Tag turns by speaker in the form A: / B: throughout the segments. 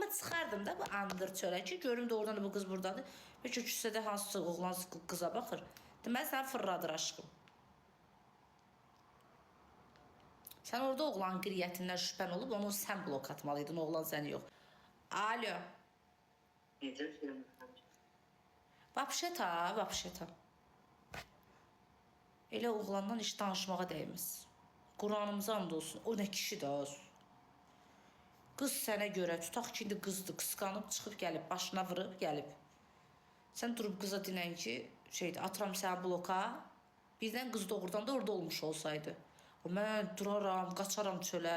A: Amma çıxardım da bu andır çölə ki, görüm doğrudan da bu qız buradadır. Və ki, küsədə hansısa oğlan qıza baxır. Deməli, səni fırladır aşkım. Sən orada oğlanın qiriyyətindən şübhən olub, onu sən blok atmalıydın, oğlan səni yox. Alo.
B: Necə?
A: Vapşeta. Elə oğlandan heç danışmağa dəyməz. Quranımıza and olsun. O nə kişidir az. Qız sənə görə, tutaq ki, indi qızdır, qısqanıb, çıxıb gəlib, başına vırıb, gəlib. Sən durub qıza dinən ki, atıram səni bloka, birdən qız doğrudan da orada olmuş olsaydı. Mən duraram, qaçaram çölə,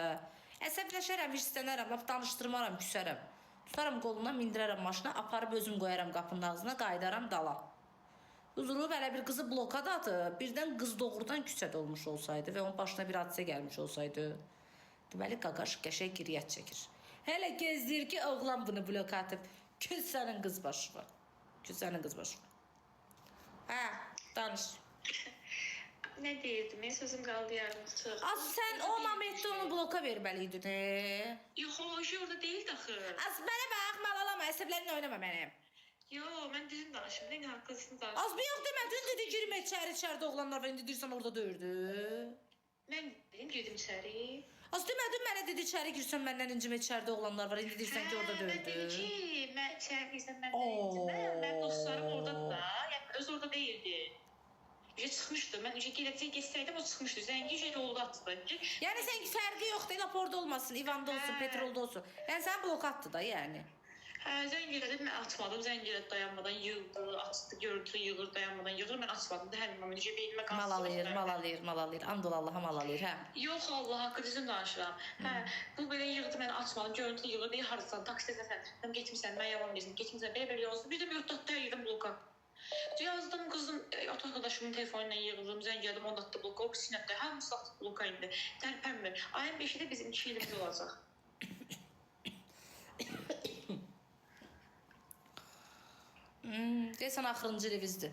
A: əsəbləşərəm, hirslənərəm, danışdırmaram, küsərəm. Tutaram qolundan, mindirərəm maşına, aparıb özüm qoyaram qapının ağzına, qaydaram dala. Durub elə bir qızı bloka da atıb, birdən qız doğrudan küçədə olmuş olsaydı və onun başına bir hadisə gəlmiş olsaydı, deməli qaqaş qəşəng qiriyyət çəkir. Hələ gözləyir ki, oğlan bunu bloka atıb. Küs sənin qız başı var. Hə, danış.
B: Nə deyirdim? Mən sözüm qaldı yarımçıq.
A: Az sən o momentdə onu bloka verməliydin.
B: Yox, o şey orada deyildi axı.
A: Az mənə bax, malalama, əsəblərini oynama mənim.
B: Yox, mən düzün danışım. Nə haqqlısın danışım.
A: Az bir yox demə, dün dedi girmə içəridə oğlanlar var, indi deyirsən orada döyürdü.
B: Mən dedim, girdim içəri.
A: Az demədin mənə dedi içəri girsən məndən incimə içəridə oğlanlar var, indi deyirsən ki orada döyürdü.
B: Mən dedim ki, mən içəri girsən məndən incimə, mən dostlarım oradadır da, yəni öz orada deyildi. Çıxmışdı, mən geçsəydim o çıxmışdı, zəngi yolda atdı.
A: Yəni sən fərqi yoxdur, lap orada olmasın, İvanda olsun, petrolda olsun. Yəni sən blok atdı da yəni.
B: Hə, zəng elədim, mən atmadım. Zəng elədi dayanmadan yığdı, açdı, görüntü yığır, dayanmadan yığır. Mən açmadım da həmin moment beynimə qalsın.
A: Mal alayır. And ol Allaha mal alayır, hə.
B: Yox, Allah haqqı düzün danışıram. Hə, bu belə yığdı, mən açmadım, görüntü yığır, deyir harcasan, taksidə sən getmirsən, mən yalan deyirsən, getmirsən, belə yazdım. Bir də yurtdatda yığdım bloka. Yazdım qızım, ata arkadaşımın telefonuyla yığıldım, zəng elədim, onu atdı bloka, o sinətdə, hamısı atdı bloka indi. Tərpənmir. Ayın 5-də bizim 2 ilimiz olacaq.
A: Deyəsən axırıncı revizdir.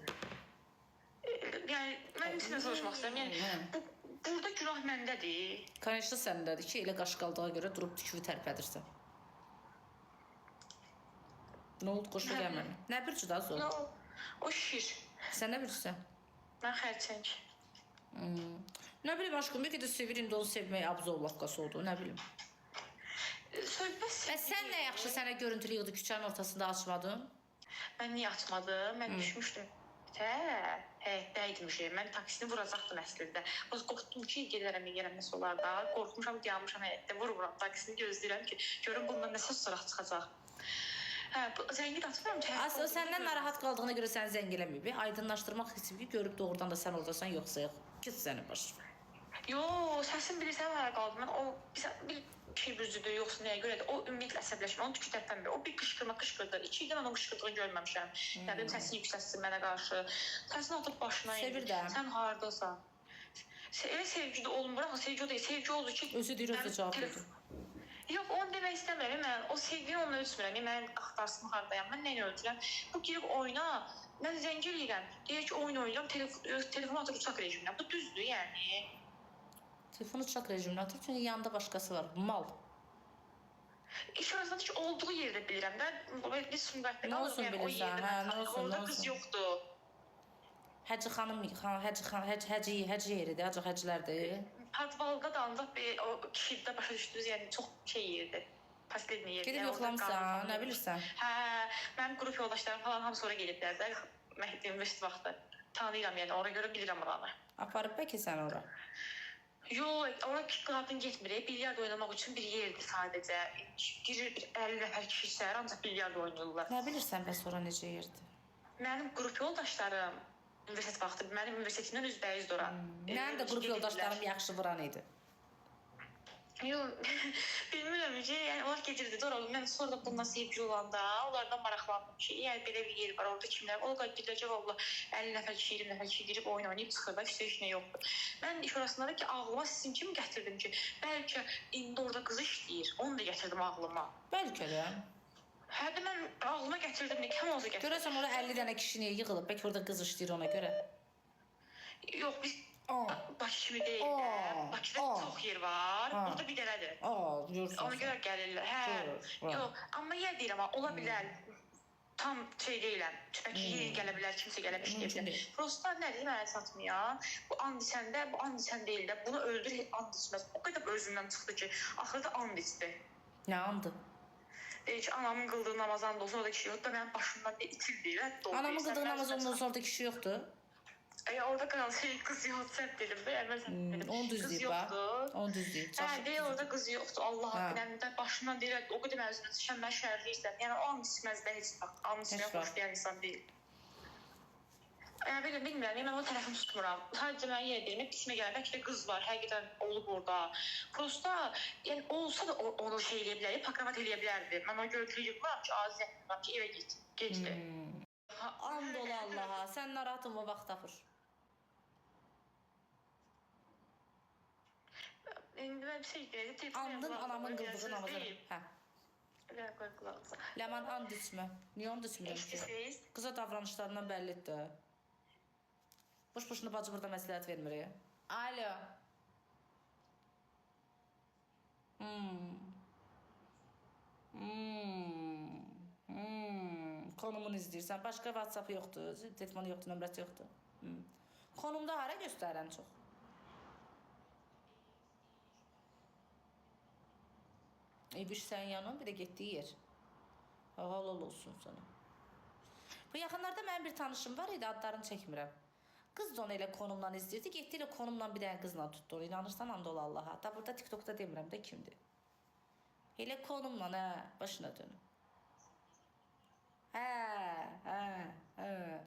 B: Yəni, mən sizlə soruşmaq istəyirəm. Yəni, burada günah məndədir.
A: Kanişdə səndədir ki, elə qaş qaldığa görə durub tüküvü tərpədirsən. Nə oldu, qoşu gəlməmi? Nə bir cüda zor?
B: O şir.
A: Sən nə bilirsən?
B: Mən xərçəng.
A: Nə bilim aşkım, bir qədər sevir, indi onu sevməyə abzovlavqası oldu, nə bilim.
B: Bəs
A: sən nə yaxşı sənə görüntülü yığdı, küçənin ortasında açmadın?
B: Mən niyə açmadım? Mən düşmüşdüm. Həyətdəydim şey. Mən taksini vuracaqdım əslində. Qorxdum ki, gələrəm nəsə olar da. Qorxmuşam, dayanmışam həyətdə, vururam taksini, gözləyirəm ki, görüm bundan nəsə soraq çıxacaq. Hə, zəngi də atmıram ki...
A: O səndən narahat qaldığına görə səni zəng eləməyib. Aydınlaşdırmaq istəyib ki, görüb doğrudan da sən oradasan, yoxsa yox. Küs səni başına.
B: Yox, səsin bilirsən hara qaldı. Mən o bir şey büzüdür, yoxsa nəyə görədir. O ümumiyyətlə əsəbləşmə, onun tükü tərpənmir. O bir qışqırdı. 2 ildə mən o qışqırdığını görməmişəm. Yəni səsini yüksəltsin mənə qarşı. Səsini atıb başına indi.
A: Sevirəm.
B: Sən hardasan? Elə sevgi də olmur, axı sevgi o deyil. Sevgi oldu ki...
A: Özü deyir, özü cavab verir.
B: Yox, onu demək istəmirəm. Mən o sevgini onunla ölçmürəm. Mən axtarsın hardayam. Mən nəyə ölçürəm? Bu girib oyna. Mən zəng eləyirəm. Deyir ki, oyun oynayıram. Telefonu atıb uçaq rejiminə. Bu düzdür, yəni.
A: Telefonu uçaq rejiminə atıb, çünki yanında başqası var. Mal.
B: İş arasında ki, olduğu yerdə bilirəm də. Bir sümqətdə qalır.
A: Nə olsun bilirsən? Hə, nə olsun?
B: Orada qız yoxdur.
A: Həcci xanım, həcci yeridir, acıq həccilərdir.
B: Padvalda da ancaq o kişidə başa düşdünüz, yəni çox şey yerdir. Pastelini yerdir.
A: Gedib yoxlamısan, nə bilirsən?
B: Hə, mənim qrup yoldaşlarım falan hamısı oraya geliblər də. Universitet vaxtı. Tanıyıram yəni, ona görə bilirəm oranı.
A: Aparıb bəlkə sən ora?
B: Yox, ora qadın getmir. Bilyard oynamaq üçün bir yerdir sadəcə. Girir 50 nəfər kişi səhər ancaq bilyard oynayırlar.
A: Nə bilirsən bəs ora necə yerdir?
B: Mənim qrup yoldaşlarım universitet vaxtı, mənim universitetimdən üzbəyizdir ora.
A: Mənim də qrup yoldaşlarım yaxşı vuran idi.
B: Yox, bilmirəm ki, yəni onlar gedirdi ora. Mən sonra da bundan sevgi olanda, onlardan maraqlandım ki, yəni belə bir yer var, orada kimlər? O qaydırlar ki, valla 50 nəfər kişi, 20 nəfər kişi girib oyun oynayıb çıxır da, heç nə yoxdur. Mən iş orasında da ki, ağlıma sizin kimi gətirdim ki, bəlkə indi orada qız işləyir, onu da gətirdim ağlıma.
A: Bəlkə də.
B: Hə də mən ağlıma gətirdim, kim olsa gətirdim.
A: Görəsən orada 50 dənə kişi niyə yığılıb? Bəlkə orada qız işləyir ona görə.
B: Yox, biz... Bakı kimi deyil də.
A: Aa,
B: Bakıda
A: aa.
B: çox yer var.
A: Ha.
B: Burada bir dənədir.
A: Görürsən
B: Ona
A: sən.
B: görə gəlirlər. Hə.
A: Görür,
B: Yox, amma yer deyirəm, ola bilər. Tam şey deyiləm. Tüpək yerin gələ bilər, kimsə gələ
A: Mümkün
B: bilər.
A: deyil.
B: Prosta nədir mənə satmayan? Bu and içəndə, bu and içən deyil də. Bunu öldür, and içməz. O qədər özündən çıxdı ki, axırda and içdi.
A: Nə andı?
B: Deyir ki, anamın qıldığı namazdan da olsa orada kişi yoxdur da mənim başımdan ne itildi. Rədd oldu.
A: Anamın qıldığı namaz ondan sonra da kişi yoxdur.
B: Orada qalan şey qız yoxdur, səhv dedim də, əvvəl səhv dedim.
A: Onu düz deyib bax. Onu düz deyib.
B: Hə, deyir orada qız yoxdur. Allah haqqında başından deyir, o qədər məzunat düşən mən şərliyirsən. Yəni o an içməzdə heç bax, an içməyə xoşlayan insan deyil. Bilmirəm, mən o tərəfini tutmuram. Sadəcə mən yer deyim, işimə gəlir, bəlkə də qız var, həqiqətən olub orada. Prosta, yəni olsa da onu şey eləyə bilər, pakramat eləyə bilərdi. Mən o görüntülü yıqmıram ki, azizət yıqmıram ki, evə git, gecdi.
A: And ol Allaha, sən narahat olma, vaxt tapır.
B: İndi mən bir şey deyəcəm.
A: Andın anamın qıldığı namazı. Hə.
B: Qoy qulağınıza.
A: Ləman and içmə. Niyə and içmirəm ki? Qıza davranışlarından bəllidir. Boş-boşuna bacı burada məsləhət vermir. Alo. Konumunu izləyirsən. Başqa WhatsApp yoxdur, telefonu yoxdur, nömrəsi yoxdur. Konumda hara göstərən çox? İbiş sənin yanın, bir də getdiyi yer. Halal olsun sana. Bu yaxınlarda mənim bir tanışım var idi, adlarını çəkmirəm. Qız da onu elə konumdan izləyirdi, getdi ilə konumdan bir dənə qızla tutdu onu. İnanırsan, and ol Allaha. Da burada TikTok'da demirəm də kimdir. Elə konumla, başına dönüm.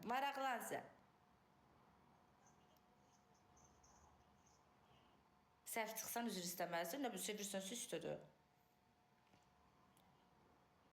A: Maraqlan sən. Səhv çıxsan üzr istəməlisin, nə bir sevirsən üstədir.